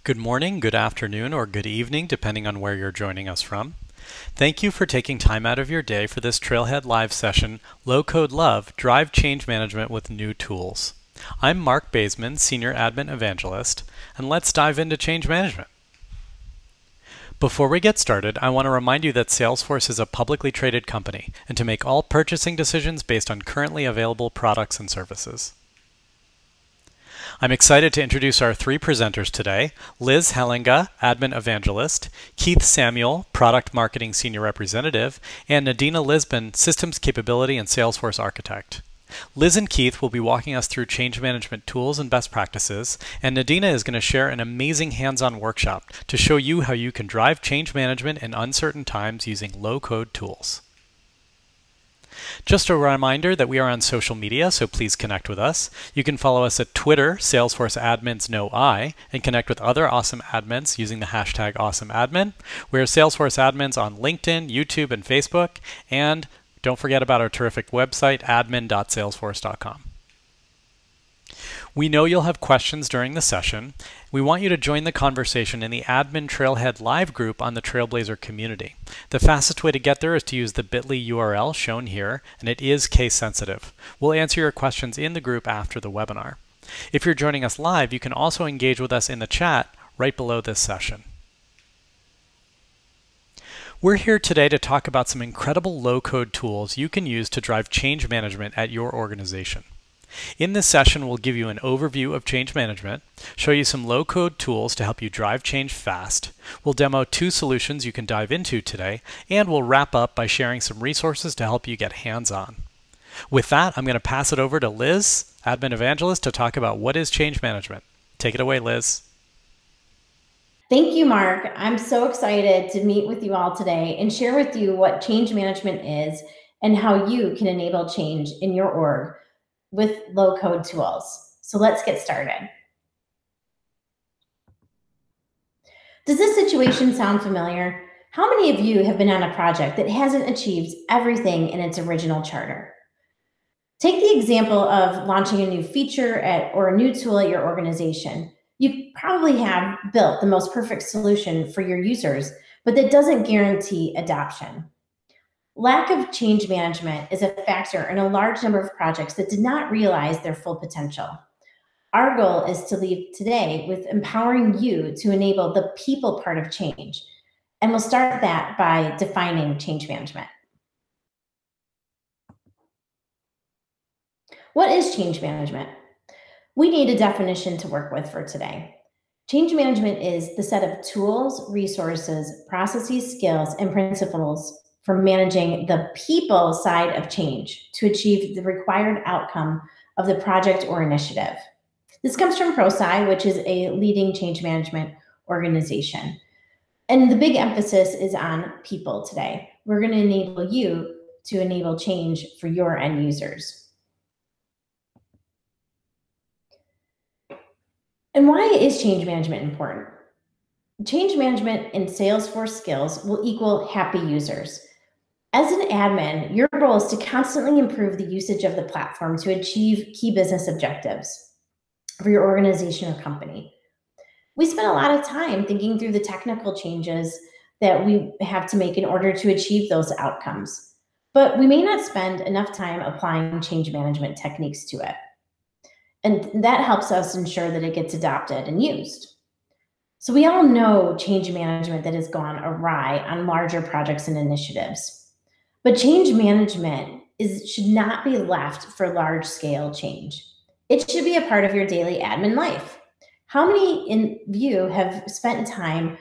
Good morning, good afternoon, or good evening, depending on where you're joining us from. Thank you for taking time out of your day for this Trailhead Live session, Low Code Love, Drive Change Management with New Tools. I'm Mark Baseman, Senior Admin Evangelist, and let's dive into change management. Before we get started, I want to remind you that Salesforce is a publicly traded company, and to make all purchasing decisions based on currently available products and services. I'm excited to introduce our three presenters today, Liz Hellinga, Admin Evangelist, Keith Samuel, Product Marketing Senior Representative, and Nadina Lisbon, Systems Capability and Salesforce Architect. Liz and Keith will be walking us through change management tools and best practices, and Nadina is going to share an amazing hands-on workshop to show you how you can drive change management in uncertain times using low-code tools. Just a reminder that we are on social media, so please connect with us. You can follow us at Twitter, Salesforce Admins Know I, and connect with other awesome admins using the hashtag AwesomeAdmin. We're Salesforce admins on LinkedIn, YouTube, and Facebook. And don't forget about our terrific website, admin.salesforce.com. We know you'll have questions during the session. We want you to join the conversation in the Admin Trailhead Live group on the Trailblazer community. The fastest way to get there is to use the bit.ly URL shown here, and it is case sensitive. We'll answer your questions in the group after the webinar. If you're joining us live, you can also engage with us in the chat right below this session. We're here today to talk about some incredible low-code tools you can use to drive change management at your organization. In this session, we'll give you an overview of change management, show you some low-code tools to help you drive change fast. We'll demo two solutions you can dive into today, and we'll wrap up by sharing some resources to help you get hands-on. With that, I'm going to pass it over to Liz, Admin Evangelist, to talk about what is change management. Take it away, Liz. Thank you, Mark. I'm so excited to meet with you all today and share with you what change management is and how you can enable change in your org with low-code tools. So let's get started. Does this situation sound familiar? How many of you have been on a project that hasn't achieved everything in its original charter? Take the example of launching a new feature or a new tool at your organization. You probably have built the most perfect solution for your users, but that doesn't guarantee adoption. Lack of change management is a factor in a large number of projects that did not realize their full potential. Our goal is to leave today with empowering you to enable the people part of change. And we'll start that by defining change management. What is change management? We need a definition to work with for today. Change management is the set of tools, resources, processes, skills, and principles for managing the people side of change to achieve the required outcome of the project or initiative. This comes from ProSci, which is a leading change management organization. And the big emphasis is on people today. We're going to enable you to enable change for your end users. And why is change management important? Change management and Salesforce skills will equal happy users. As an admin, your role is to constantly improve the usage of the platform to achieve key business objectives for your organization or company. We spend a lot of time thinking through the technical changes that we have to make in order to achieve those outcomes, but we may not spend enough time applying change management techniques to it. And that helps us ensure that it gets adopted and used. So we all know change management that has gone awry on larger projects and initiatives. But change management should not be left for large-scale change. It should be a part of your daily admin life. How many of you have spent time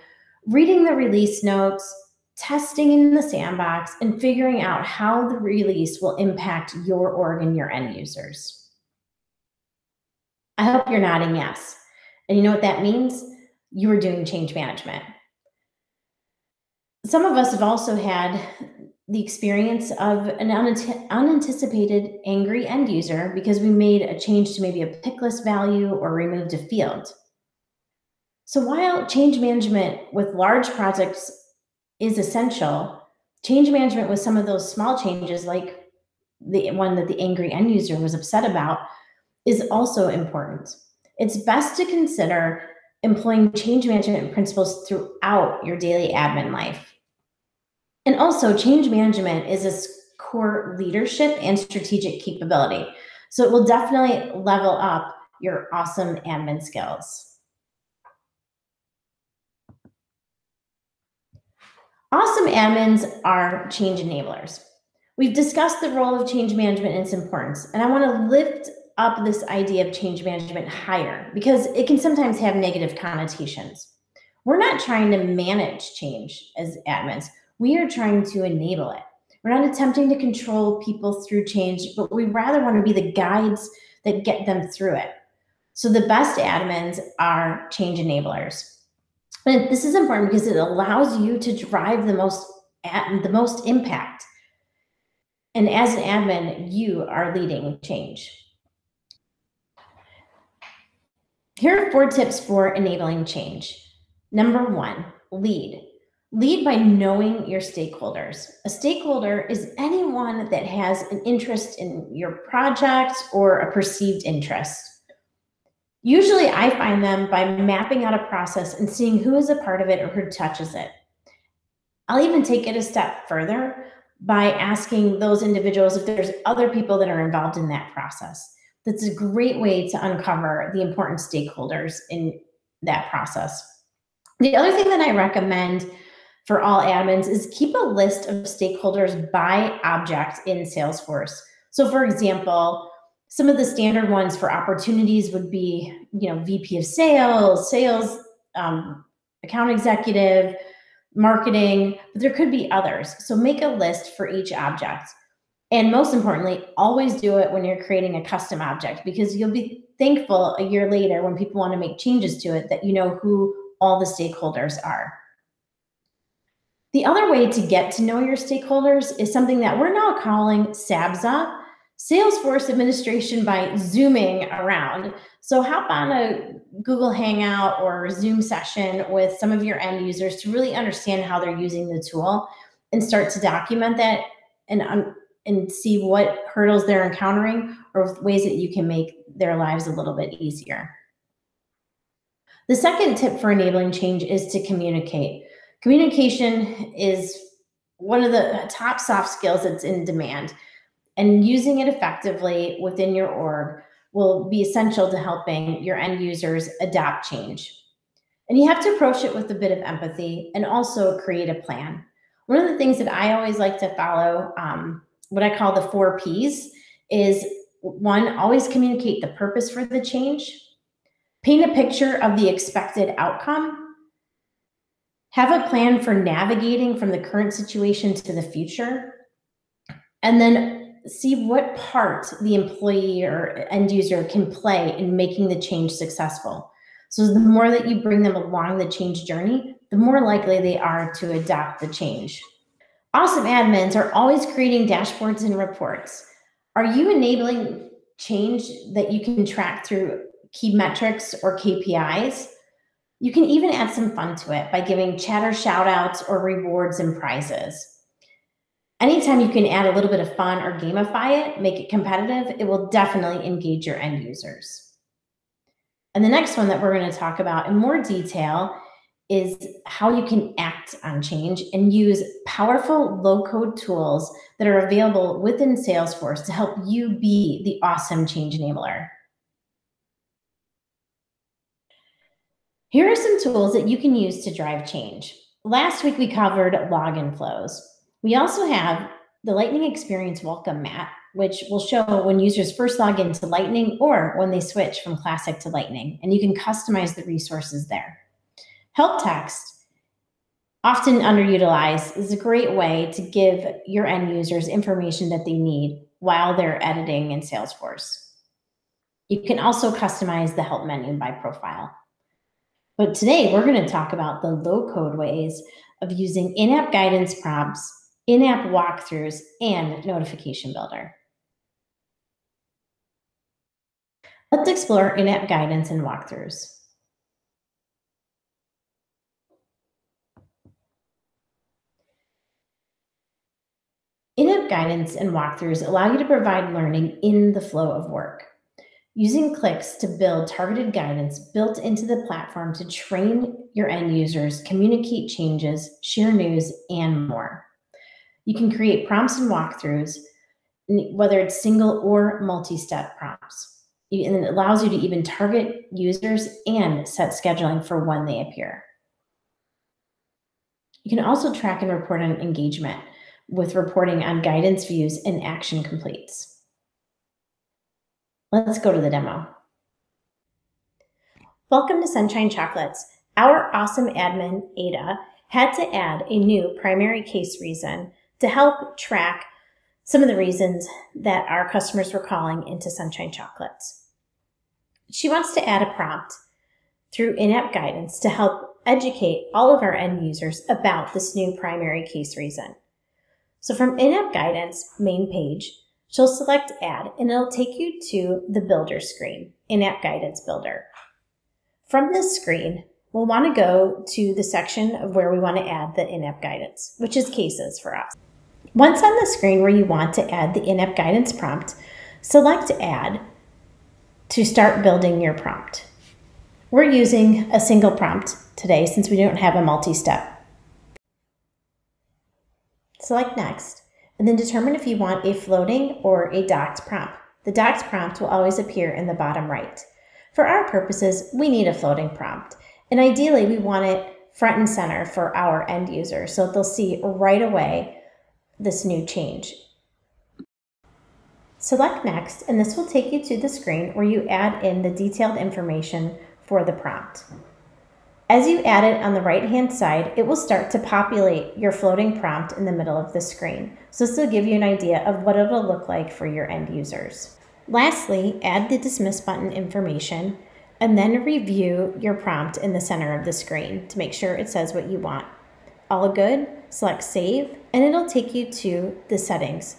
reading the release notes, testing in the sandbox, and figuring out how the release will impact your org and your end users? I hope you're nodding yes. And you know what that means? You are doing change management. Some of us have also had the experience of an unanticipated angry end user because we made a change to maybe a pick list value or removed a field. So while change management with large projects is essential, change management with some of those small changes, like the one that the angry end user was upset about, is also important. It's best to consider employing change management principles throughout your daily admin life. And also, change management is a core leadership and strategic capability. So it will definitely level up your awesome admin skills. Awesome admins are change enablers. We've discussed the role of change management and its importance, and I want to lift up this idea of change management higher because it can sometimes have negative connotations. We're not trying to manage change as admins. We are trying to enable it. We're not attempting to control people through change, but we rather want to be the guides that get them through it. So the best admins are change enablers. And this is important because it allows you to drive the most impact. And as an admin, you are leading change. Here are 4 tips for enabling change. Number 1, lead. Lead by knowing your stakeholders. A stakeholder is anyone that has an interest in your project or a perceived interest. Usually I find them by mapping out a process and seeing who is a part of it or who touches it. I'll even take it a step further by asking those individuals if there's other people that are involved in that process. That's a great way to uncover the important stakeholders in that process. The other thing that I recommend for all admins is keep a list of stakeholders by object in Salesforce. So for example, some of the standard ones for opportunities would be, VP of sales, account executive, marketing, but there could be others. So make a list for each object. And most importantly, always do it when you're creating a custom object because you'll be thankful a year later when people want to make changes to it that you know who all the stakeholders are. The other way to get to know your stakeholders is something that we're now calling SABSA, Salesforce Administration by Zooming around. So hop on a Google Hangout or Zoom session with some of your end users to really understand how they're using the tool and start to document that and see what hurdles they're encountering or ways that you can make their lives a little bit easier. The second tip for enabling change is to communicate. Communication is one of the top soft skills that's in demand, and using it effectively within your org will be essential to helping your end users adapt change. And you have to approach it with a bit of empathy and also create a plan. One of the things that I always like to follow, what I call the 4 Ps, is 1, always communicate the purpose for the change, paint a picture of the expected outcome, have a plan for navigating from the current situation to the future, and then see what part the employee or end user can play in making the change successful. So the more that you bring them along the change journey, the more likely they are to adopt the change. Awesome admins are always creating dashboards and reports. Are you enabling change that you can track through key metrics or KPIs? You can even add some fun to it by giving chatter shout outs or rewards and prizes. Anytime you can add a little bit of fun or gamify it, make it competitive, it will definitely engage your end users. And the next one that we're going to talk about in more detail is how you can act on change and use powerful low-code tools that are available within Salesforce to help you be the awesome change enabler. Here are some tools that you can use to drive change. Last week, we covered login flows. We also have the Lightning Experience Welcome Mat, which will show when users first log into Lightning or when they switch from Classic to Lightning, and you can customize the resources there. Help text, often underutilized, is a great way to give your end users information that they need while they're editing in Salesforce. You can also customize the help menu by profile. But today we're going to talk about the low-code ways of using in-app guidance prompts, in-app walkthroughs, and notification builder. Let's explore in-app guidance and walkthroughs. In-app guidance and walkthroughs allow you to provide learning in the flow of work. using clicks to build targeted guidance built into the platform to train your end users, communicate changes, share news, and more. You can create prompts and walkthroughs, whether it's single or multi-step prompts. And it allows you to even target users and set scheduling for when they appear. You can also track and report on engagement with reporting on guidance views and action completes. Let's go to the demo. Welcome to Sunshine Chocolates. Our awesome admin, Ada, had to add a new primary case reason to help track some of the reasons that our customers were calling into Sunshine Chocolates. She wants to add a prompt through in-app guidance to help educate all of our end users about this new primary case reason. So from in-app guidance main page, she'll select add and it'll take you to the builder screen, in-app guidance builder. From this screen, we'll want to go to the section of where we want to add the in-app guidance, which is cases for us. Once on the screen where you want to add the in-app guidance prompt, select add to start building your prompt. We're using a single prompt today since we don't have a multi-step. Select next, and then determine if you want a floating or a docked prompt. The docked prompt will always appear in the bottom right. For our purposes, we need a floating prompt, and ideally we want it front and center for our end users so that they'll see right away this new change. Select next, and this will take you to the screen where you add in the detailed information for the prompt. As you add it on the right-hand side, it will start to populate your floating prompt in the middle of the screen. So this will give you an idea of what it'll look like for your end users. Lastly, add the dismiss button information and then review your prompt in the center of the screen to make sure it says what you want. All good, select save, and it'll take you to the settings.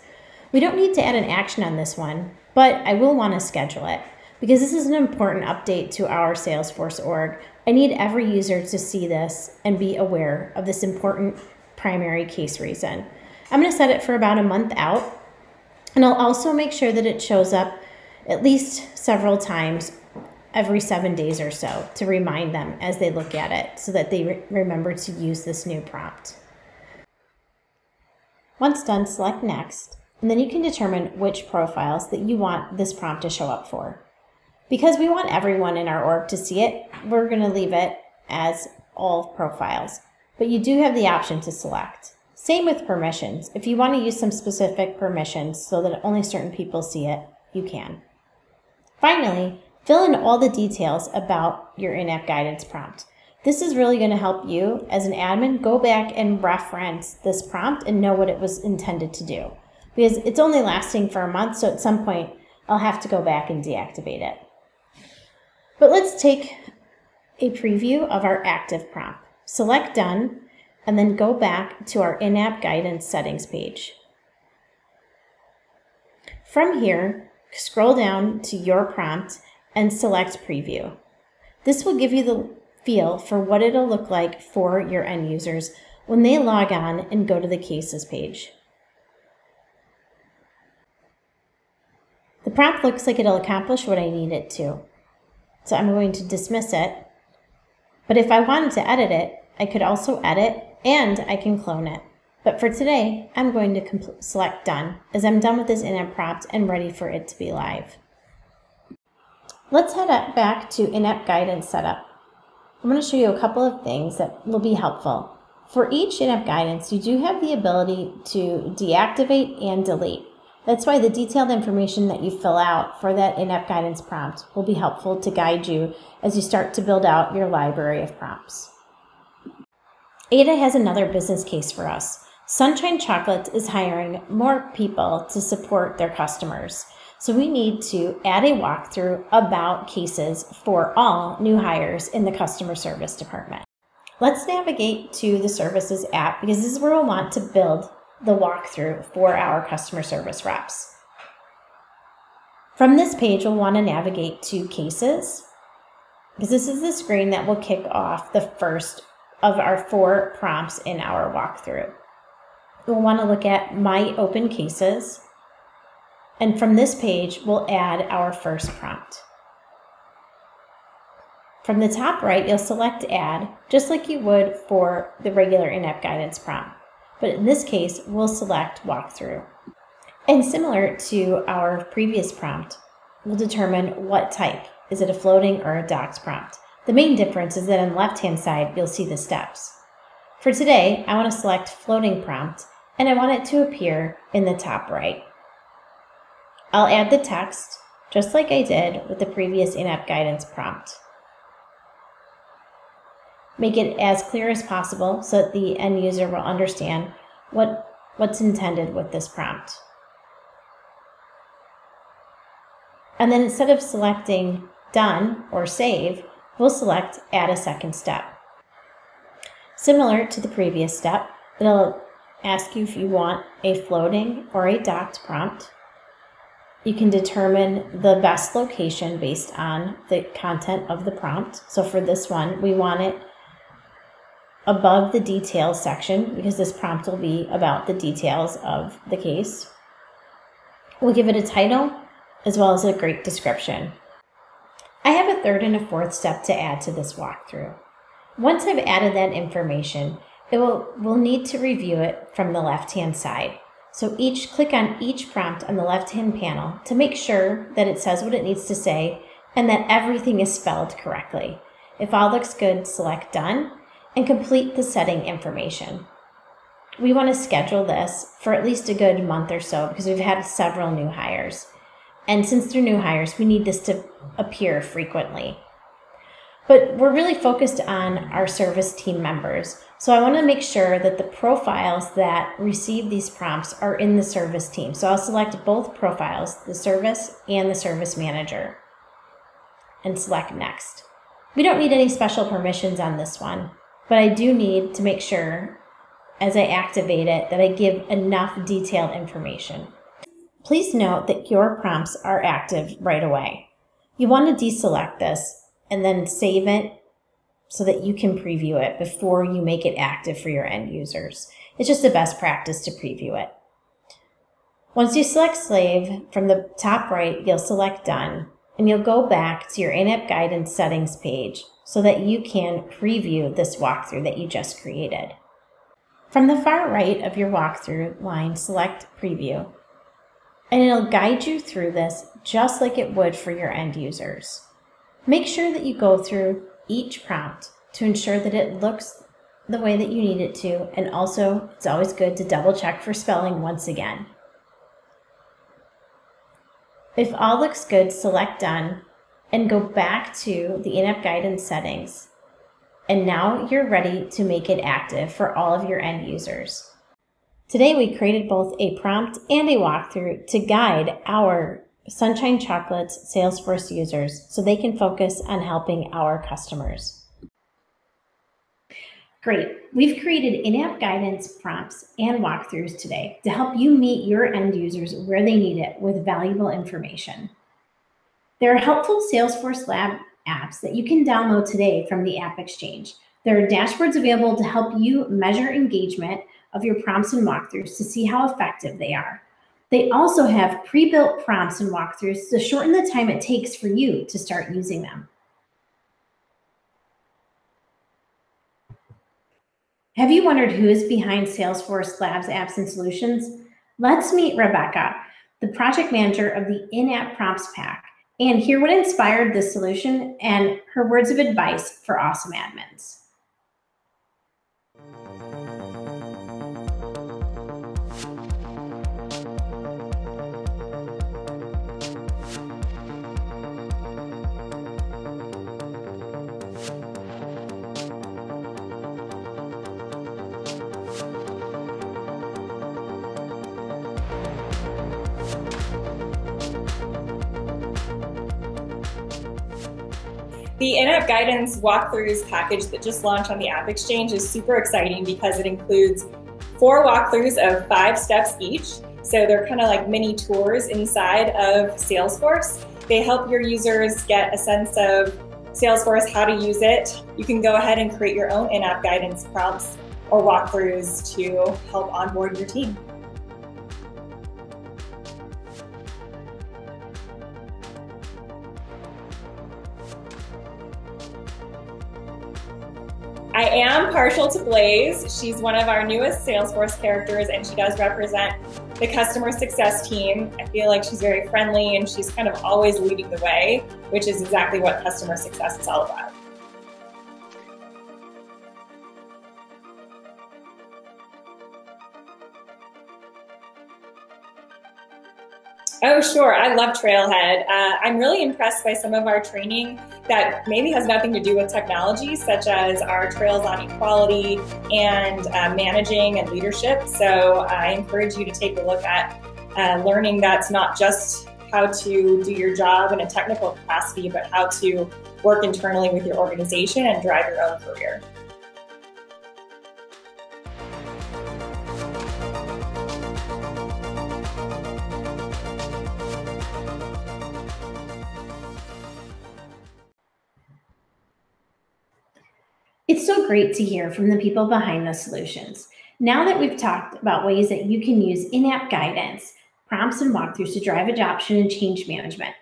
We don't need to add an action on this one, but I will want to schedule it because this is an important update to our Salesforce org. I need every user to see this and be aware of this important primary case reason. I'm going to set it for about a month out, and I'll also make sure that it shows up at least several times every 7 days or so to remind them as they look at it so that they remember to use this new prompt. Once done, select next, and then you can determine which profiles that you want this prompt to show up for. Because we want everyone in our org to see it, we're going to leave it as all profiles, but you do have the option to select. Same with permissions. If you want to use some specific permissions so that only certain people see it, you can. Finally, fill in all the details about your in-app guidance prompt. This is really going to help you as an admin go back and reference this prompt and know what it was intended to do. Because it's only lasting for a month, so at some point I'll have to go back and deactivate it. But let's take a preview of our active prompt. Select done and then go back to our in-app guidance settings page. From here, scroll down to your prompt and select preview. This will give you the feel for what it'll look like for your end users when they log on and go to the cases page. The prompt looks like it'll accomplish what I need it to. So I'm going to dismiss it. But if I wanted to edit it, I could also edit and I can clone it. But for today, I'm going to select done as I'm done with this in-app prompt and ready for it to be live. Let's head back to in-app guidance setup. I'm going to show you a couple of things that will be helpful. For each in-app guidance, you do have the ability to deactivate and delete. That's why the detailed information that you fill out for that in-app guidance prompt will be helpful to guide you as you start to build out your library of prompts. Ada has another business case for us. Sunshine Chocolates is hiring more people to support their customers. So we need to add a walkthrough about cases for all new hires in the customer service department. Let's navigate to the services app because this is where we'll want to build the walkthrough for our customer service reps. From this page, we'll want to navigate to cases because this is the screen that will kick off the first of our 4 prompts in our walkthrough. We'll want to look at My Open Cases, And from this page, we'll add our first prompt. From the top right, you'll select Add, just like you would for the regular in-app guidance prompt. But in this case, we'll select Walkthrough. And similar to our previous prompt, we'll determine what type. Is it a floating or a docked prompt? The main difference is that on the left-hand side, you'll see the steps. For today, I want to select Floating Prompt, and I want it to appear in the top right. I'll add the text, just like I did with the previous in-app guidance prompt. Make it as clear as possible so that the end user will understand what's intended with this prompt. And then instead of selecting Done or Save, we'll select Add a second step. Similar to the previous step, it'll ask you if you want a floating or a docked prompt. You can determine the best location based on the content of the prompt. So for this one, we want it above the details section because this prompt will be about the details of the case. We'll give it a title as well as a great description. I have a third and a fourth step to add to this walkthrough. Once I've added that information, we'll need to review it from the left-hand side. So click on each prompt on the left-hand panel to make sure that it says what it needs to say and that everything is spelled correctly. If all looks good, select Done and complete the setting information. We want to schedule this for at least a good month or so because we've had several new hires. And since they're new hires, we need this to appear frequently. But we're really focused on our service team members. So I want to make sure that the profiles that receive these prompts are in the service team. So I'll select both profiles, the service and the service manager, and select Next. We don't need any special permissions on this one, but I do need to make sure as I activate it that I give enough detailed information. Please note that your prompts are active right away. You want to deselect this and then save it so that you can preview it before you make it active for your end users. It's just the best practice to preview it. Once you select Save, from the top right, you'll select Done, and you'll go back to your in-app guidance settings page so that you can preview this walkthrough that you just created. From the far right of your walkthrough line, select Preview, and it'll guide you through this just like it would for your end users. Make sure that you go through each prompt to ensure that it looks the way that you need it to, and also it's always good to double check for spelling once again. If all looks good, select Done and go back to the in-app guidance settings. And now you're ready to make it active for all of your end users. Today we created both a prompt and a walkthrough to guide our Sunshine Chocolates Salesforce users so they can focus on helping our customers. Great. We've created in-app guidance prompts and walkthroughs today to help you meet your end users where they need it with valuable information. There are helpful Salesforce Lab apps that you can download today from the App Exchange. There are dashboards available to help you measure engagement of your prompts and walkthroughs to see how effective they are. They also have pre-built prompts and walkthroughs to shorten the time it takes for you to start using them. Have you wondered who is behind Salesforce Labs apps and solutions? Let's meet Rebecca, the project manager of the in-app prompts pack, and hear what inspired this solution and her words of advice for awesome admins. The in-app guidance walkthroughs package that just launched on the App Exchange is super exciting because it includes 4 walkthroughs of 5 steps each. So they're kind of like mini tours inside of Salesforce. They help your users get a sense of Salesforce, how to use it. You can go ahead and create your own in-app guidance prompts or walkthroughs to help onboard your team. I am partial to Blaze. She's one of our newest Salesforce characters, and she does represent the customer success team. I feel like she's very friendly and she's kind of always leading the way, which is exactly what customer success is all about. Oh, sure. I love Trailhead. I'm really impressed by some of our training that maybe has nothing to do with technology, such as our trails on equality and managing and leadership. So I encourage you to take a look at learning that's not just how to do your job in a technical capacity, but how to work internally with your organization and drive your own career. It's so great to hear from the people behind the solutions. Now that we've talked about ways that you can use in-app guidance, prompts, and walkthroughs to drive adoption and change management,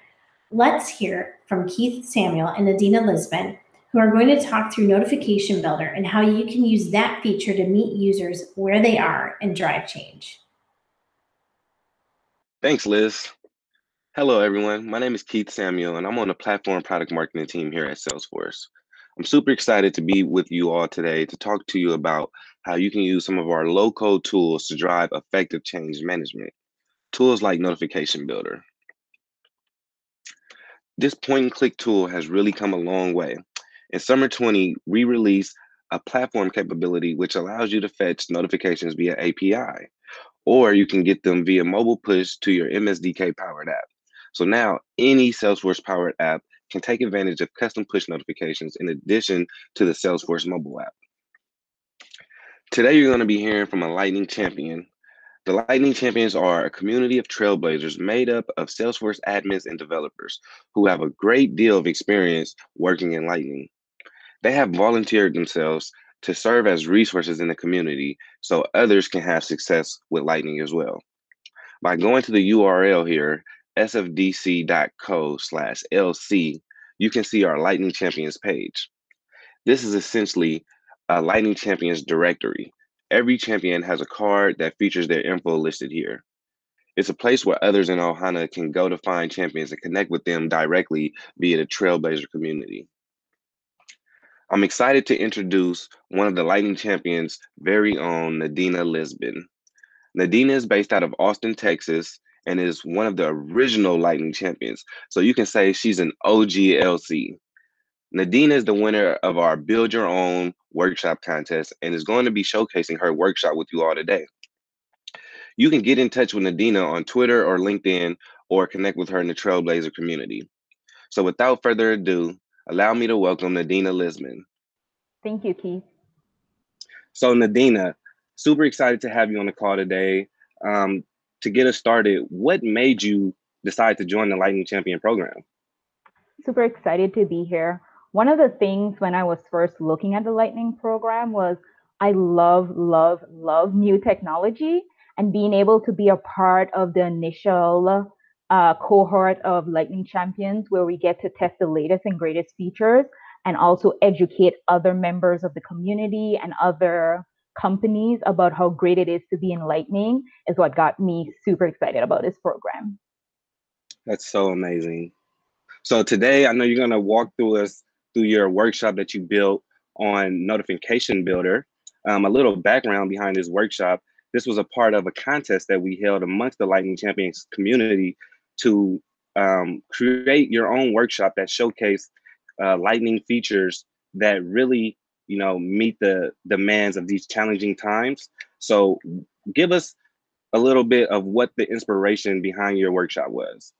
let's hear from Keith Samuel and Nadina Lisbon, who are going to talk through Notification Builder and how you can use that feature to meet users where they are and drive change. Thanks, Liz. Hello, everyone. My name is Keith Samuel, and I'm on the platform product marketing team here at Salesforce. I'm super excited to be with you all today to talk to you about how you can use some of our low-code tools to drive effective change management. Tools like Notification Builder. This point-and-click tool has really come a long way. In summer 20, we released a platform capability which allows you to fetch notifications via API, or you can get them via mobile push to your MSDK powered app. So now any Salesforce powered app can take advantage of custom push notifications in addition to the Salesforce mobile app. Today, you're going to be hearing from a Lightning Champion. The Lightning Champions are a community of trailblazers made up of Salesforce admins and developers who have a great deal of experience working in Lightning. They have volunteered themselves to serve as resources in the community so others can have success with Lightning as well. By going to the URL here, sfdc.co/LC, you can see our Lightning Champions page. This is essentially a Lightning Champions directory. Every champion has a card that features their info listed here. It's a place where others in Ohana can go to find champions and connect with them directly via the Trailblazer community. I'm excited to introduce one of the Lightning Champions' very own, Nadina Lisbon. Nadina is based out of Austin, Texas, and is one of the original Lightning Champions. So you can say she's an OGLC. Nadina is the winner of our Build Your Own workshop contest and is going to be showcasing her workshop with you all today. You can get in touch with Nadina on Twitter or LinkedIn or connect with her in the Trailblazer community. So without further ado, allow me to welcome Nadina Lisbon. Thank you, Keith. So Nadina, super excited to have you on the call today. To get us started, what made you decide to join the Lightning Champion program? Super excited to be here. One of the things when I was first looking at the Lightning program was I love new technology, and being able to be a part of the initial cohort of Lightning Champions where we get to test the latest and greatest features and also educate other members of the community and other companies about how great it is to be in Lightning is what got me super excited about this program. That's so amazing. So today, I know you're going to walk through your workshop that you built on Notification Builder. A little background behind this workshop. This was a part of a contest that we held amongst the Lightning Champions community to create your own workshop that showcased Lightning features that really, meet the demands of these challenging times. So give us a little bit of what the inspiration behind your workshop was.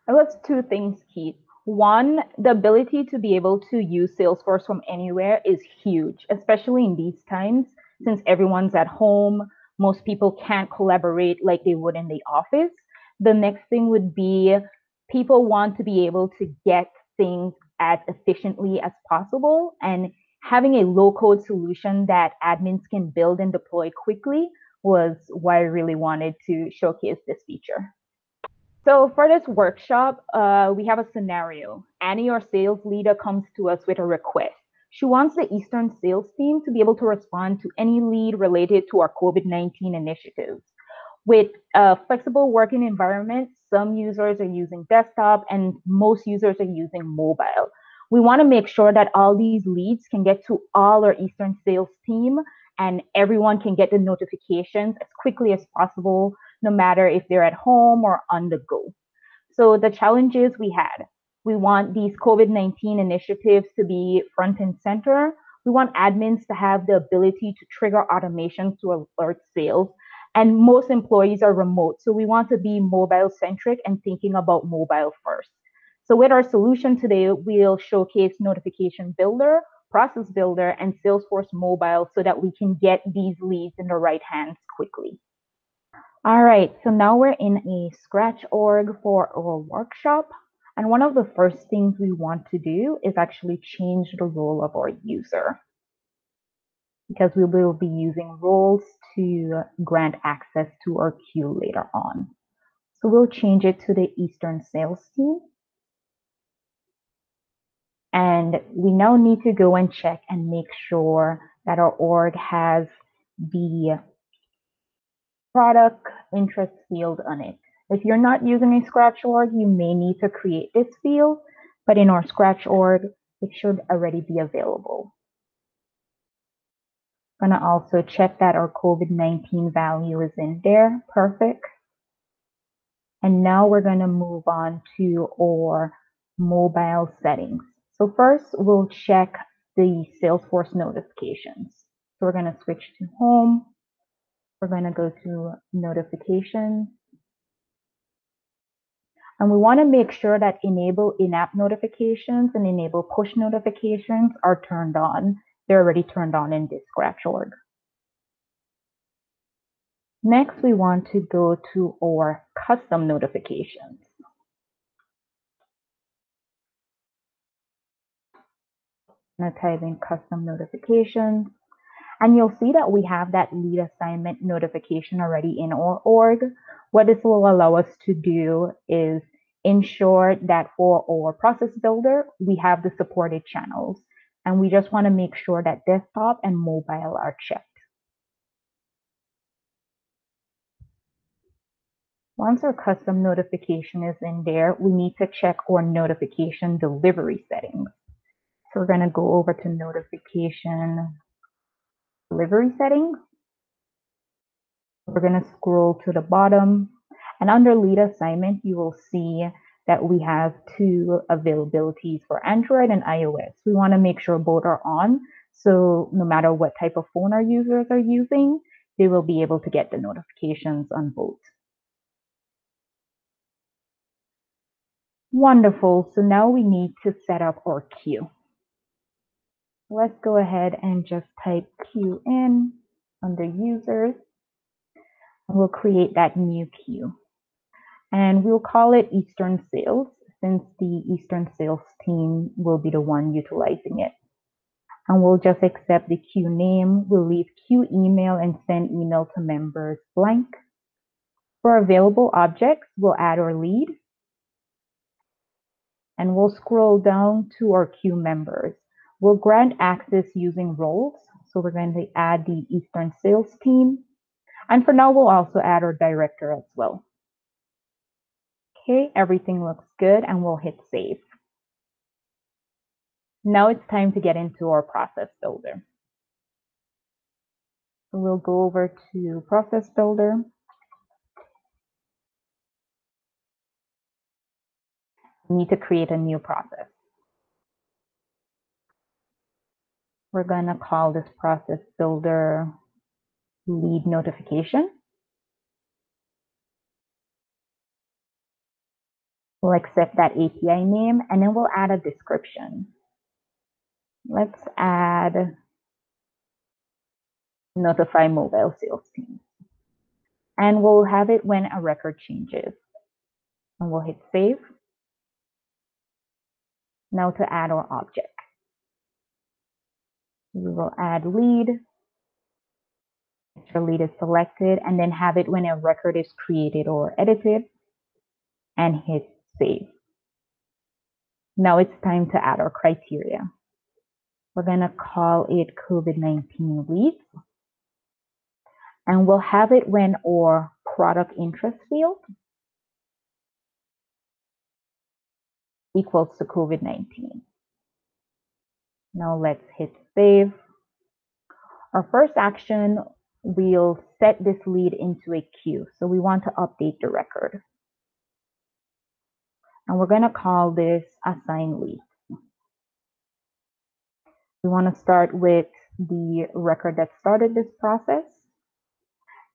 It was two things, Keith. One, the ability to be able to use Salesforce from anywhere is huge, especially in these times, since everyone's at home. Most people can't collaborate like they would in the office. The next thing would be people want to be able to get things as efficiently as possible, and having a low-code solution that admins can build and deploy quickly was why I really wanted to showcase this feature. So for this workshop, we have a scenario. Annie, our sales leader, comes to us with a request. She wants the Eastern sales team to be able to respond to any lead related to our COVID-19 initiatives. With a flexible working environment, some users are using desktop and most users are using mobile. We want to make sure that all these leads can get to all our Eastern sales team and everyone can get the notifications as quickly as possible, no matter if they're at home or on the go. So the challenges we had, we want these COVID-19 initiatives to be front and center. We want admins to have the ability to trigger automations to alert sales. And most employees are remote. So we want to be mobile centric and thinking about mobile first. So with our solution today, we'll showcase Notification Builder, Process Builder, and Salesforce Mobile so that we can get these leads in the right hands quickly. All right, so now we're in a Scratch org for our workshop. And one of the first things we want to do is actually change the role of our user, because we will be using roles to grant access to our queue later on. So we'll change it to the Eastern sales team. And we now need to go and check and make sure that our org has the product interest field on it. If you're not using a Scratch org, you may need to create this field, but in our Scratch org, it should already be available. I'm gonna also check that our COVID-19 value is in there. Perfect. And now we're gonna move on to our mobile settings. So first, we'll check the Salesforce notifications. So we're gonna switch to home. We're gonna go to notifications. And we wanna make sure that enable in-app notifications and enable push notifications are turned on. They're already turned on in this Scratch org. Next, we want to go to our custom notifications. I'm gonna type in custom notifications, and you'll see that we have that lead assignment notification already in our org. What this will allow us to do is ensure that for our process builder, we have the supported channels, and we just wanna make sure that desktop and mobile are checked. Once our custom notification is in there, we need to check our notification delivery settings. So we're going to go over to notification delivery settings. We're going to scroll to the bottom, and under lead assignment, you will see that we have two availabilities for Android and iOS. We want to make sure both are on, so no matter what type of phone our users are using, they will be able to get the notifications on both. Wonderful. So now we need to set up our queue. Let's go ahead and just type queue in under users. And we'll create that new queue. And we'll call it Eastern Sales, since the Eastern Sales team will be the one utilizing it. And we'll just accept the queue name. We'll leave queue email and send email to members blank. For available objects, we'll add our lead. And we'll scroll down to our queue members. We'll grant access using roles. So we're going to add the Eastern sales team. And for now, we'll also add our director as well. Okay, everything looks good, and we'll hit save. Now it's time to get into our process builder. So we'll go over to process builder. We need to create a new process. We're going to call this process builder lead notification. We'll accept that API name, and then we'll add a description. Let's add notify mobile sales team. And we'll have it when a record changes. And we'll hit save. Now to add our object. We will add lead. Make sure lead is selected, and then have it when a record is created or edited, and hit save. Now it's time to add our criteria. We're going to call it COVID-19 leads. And we'll have it when our product interest field equals to COVID-19. Now let's hit save. Our first action, we'll set this lead into a queue. So we want to update the record. And we're going to call this assign lead. We want to start with the record that started this process.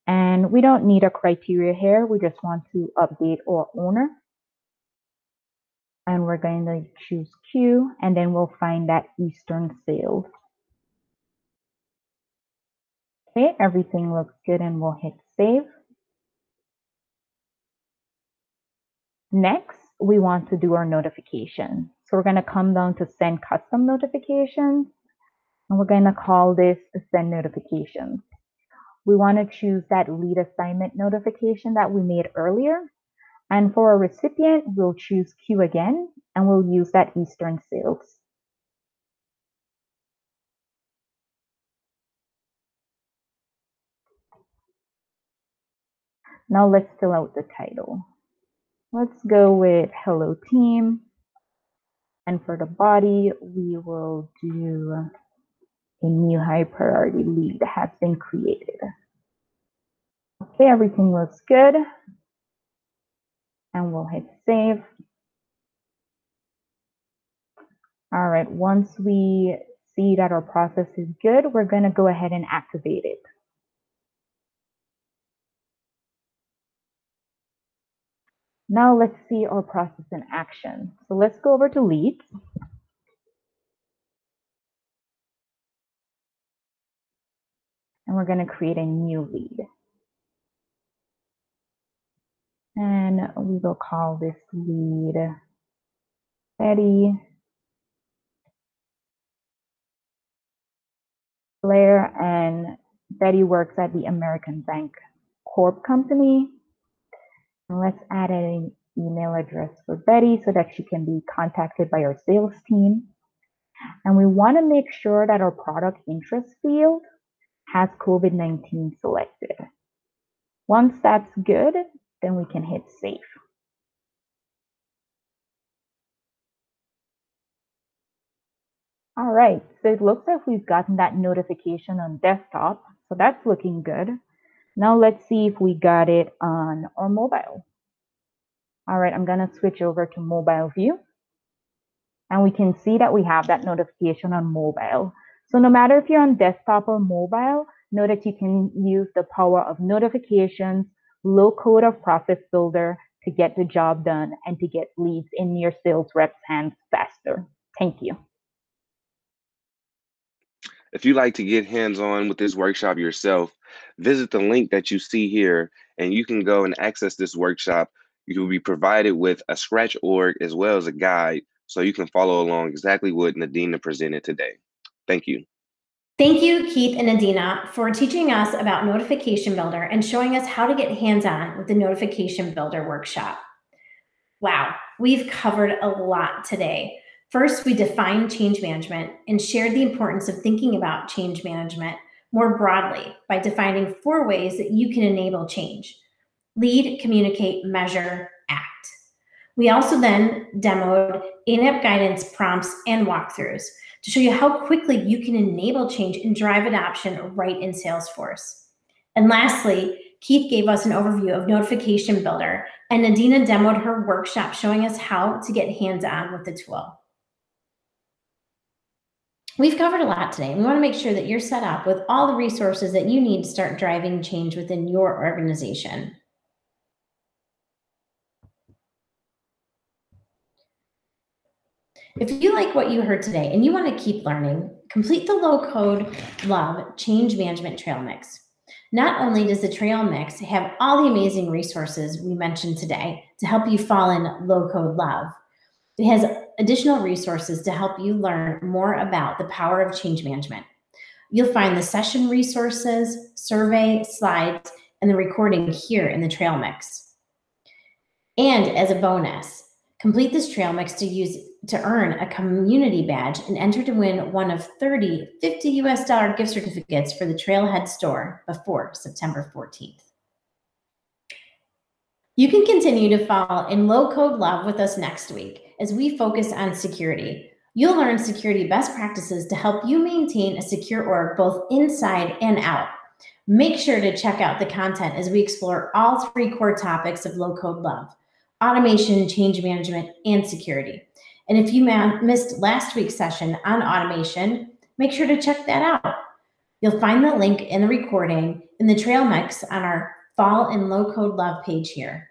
And we don't need a criteria here. We just want to update our owner. And we're going to choose queue, and then we'll find that Eastern sales. Okay, everything looks good, and we'll hit save. Next, we want to do our notification. So we're going to come down to send custom notifications, and we're going to call this send notifications. We want to choose that lead assignment notification that we made earlier. And for a recipient, we'll choose queue again, and we'll use that Eastern sales. Now let's fill out the title. Let's go with hello team. And for the body, we will do a new high priority lead has been created. Okay, everything looks good. And we'll hit save. All right, once we see that our process is good, we're going to go ahead and activate it. Now let's see our process in action. So let's go over to leads. And we're going to create a new lead. And we will call this lead Betty Blair. And Betty works at the American Bank Corp company. And let's add an email address for Betty so that she can be contacted by our sales team. And we want to make sure that our product interest field has COVID-19 selected. Once that's good, then we can hit save. All right, so it looks like we've gotten that notification on desktop, so that's looking good. Now let's see if we got it on our mobile. All right, I'm gonna switch over to mobile view. And we can see that we have that notification on mobile. So no matter if you're on desktop or mobile, know that you can use the power of notifications, low code of process builder to get the job done and to get leads in your sales reps' hands faster. Thank you. If you'd like to get hands-on with this workshop yourself, visit the link that you see here, and you can go and access this workshop. You will be provided with a Scratch org as well as a guide, so you can follow along exactly what Nadina presented today. Thank you. Thank you, Keith and Adina, for teaching us about Notification Builder and showing us how to get hands-on with the Notification Builder workshop. Wow, we've covered a lot today. First, we defined change management and shared the importance of thinking about change management more broadly by defining 4 ways that you can enable change: lead, communicate, measure, act. We also then demoed in-app guidance, prompts, and walkthroughs to show you how quickly you can enable change and drive adoption right in Salesforce. And lastly, Keith gave us an overview of Notification Builder, and Nadina demoed her workshop showing us how to get hands-on with the tool. We've covered a lot today. We want to make sure that you're set up with all the resources that you need to start driving change within your organization. If you like what you heard today and you want to keep learning, complete the low-code love change management trail mix. Not only does the trail mix have all the amazing resources we mentioned today to help you fall in low-code love, it has additional resources to help you learn more about the power of change management. You'll find the session resources, survey, slides, and the recording here in the trail mix. And as a bonus, Complete this trail mix to earn a community badge and enter to win one of 30 $50 US gift certificates for the Trailhead store before September 14th. You can continue to fall in low-code love with us next week as we focus on security. You'll learn security best practices to help you maintain a secure org both inside and out. Make sure to check out the content as we explore all 3 core topics of low-code love: automation, change management, and security. And if you missed last week's session on automation, make sure to check that out. You'll find the link in the recording in the trail mix on our Fall in Low Code Love page here.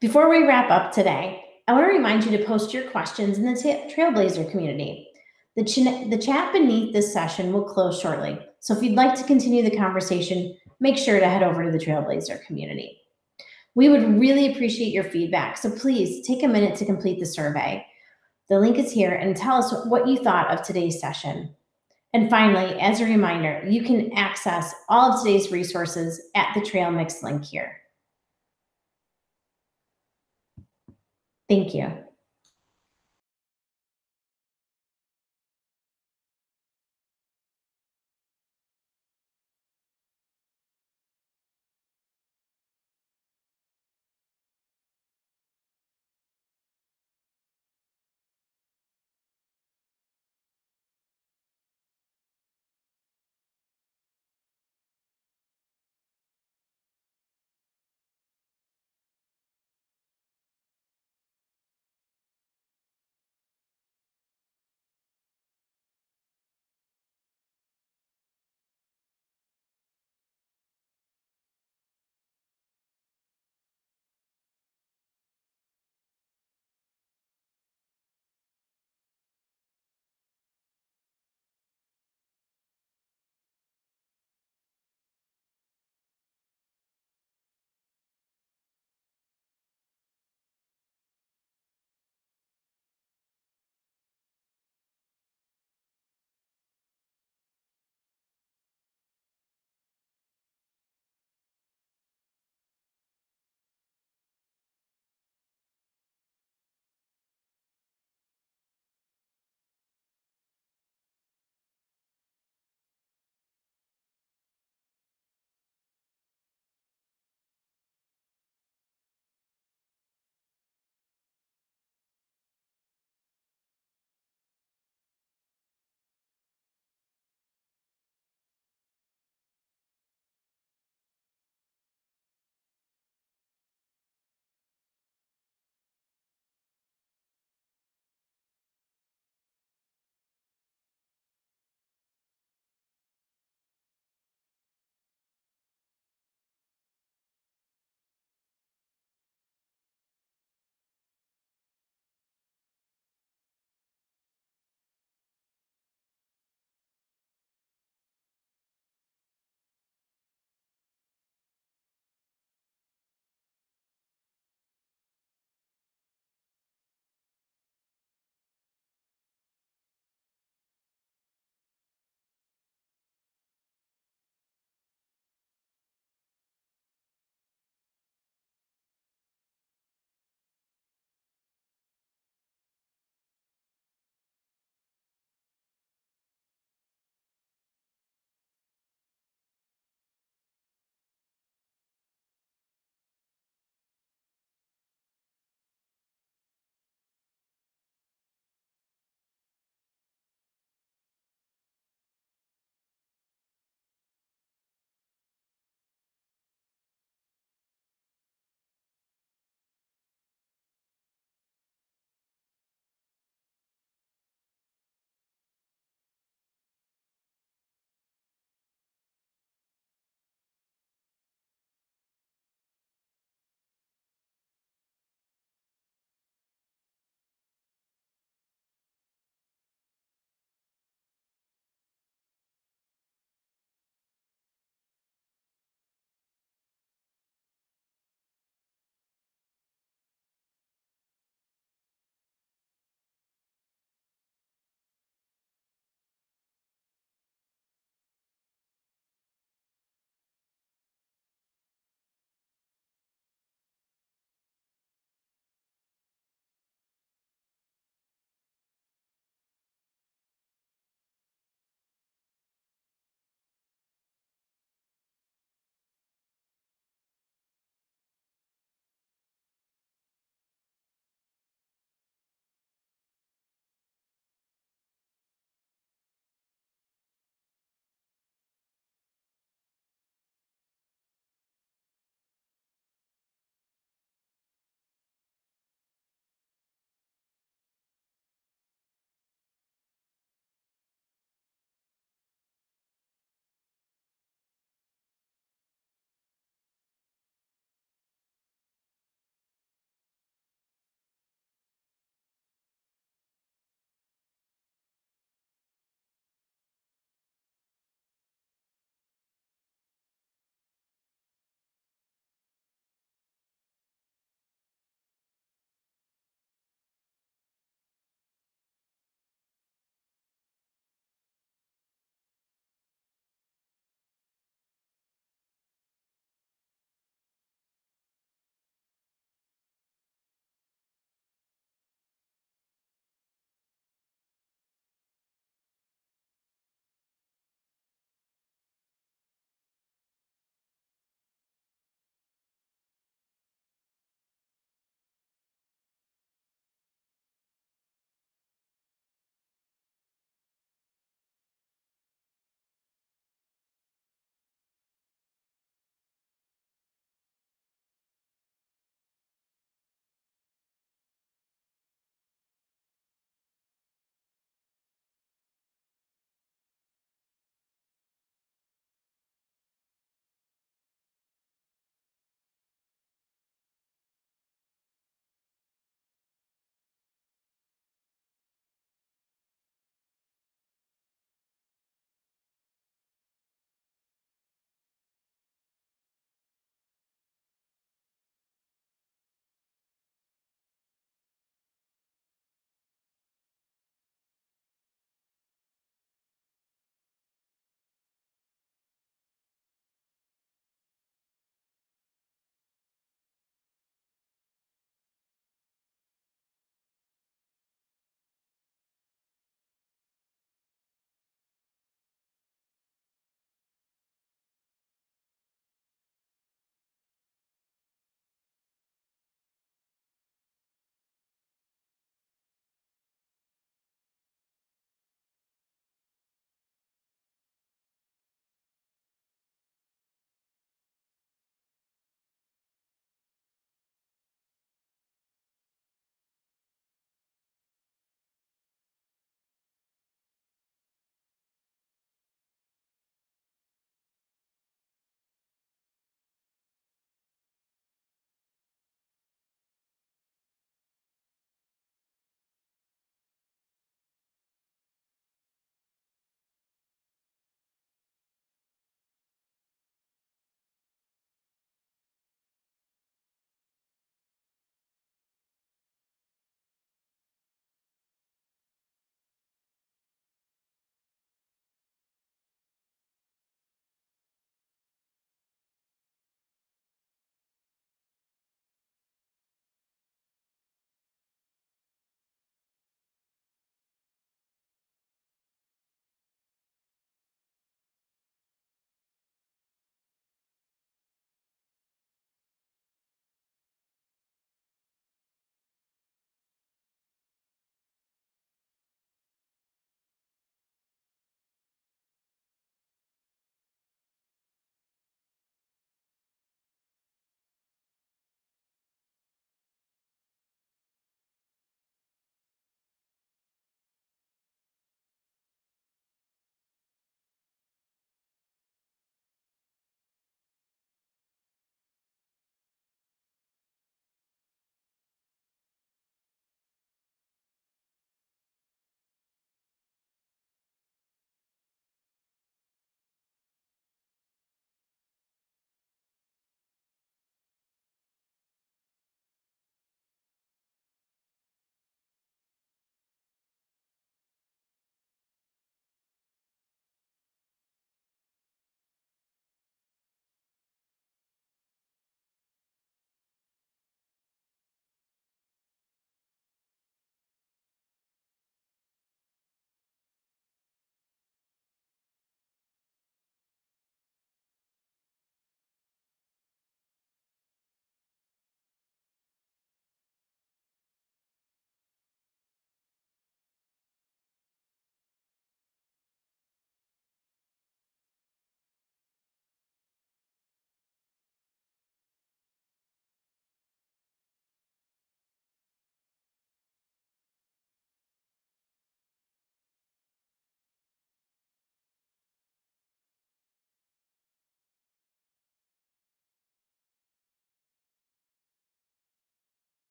Before we wrap up today, I want to remind you to post your questions in the Trailblazer community. The chat beneath this session will close shortly, so if you'd like to continue the conversation, make sure to head over to the Trailblazer community. We would really appreciate your feedback, so please take a minute to complete the survey. The link is here, and tell us what you thought of today's session. And finally, as a reminder, you can access all of today's resources at the Trail Mix link here. Thank you.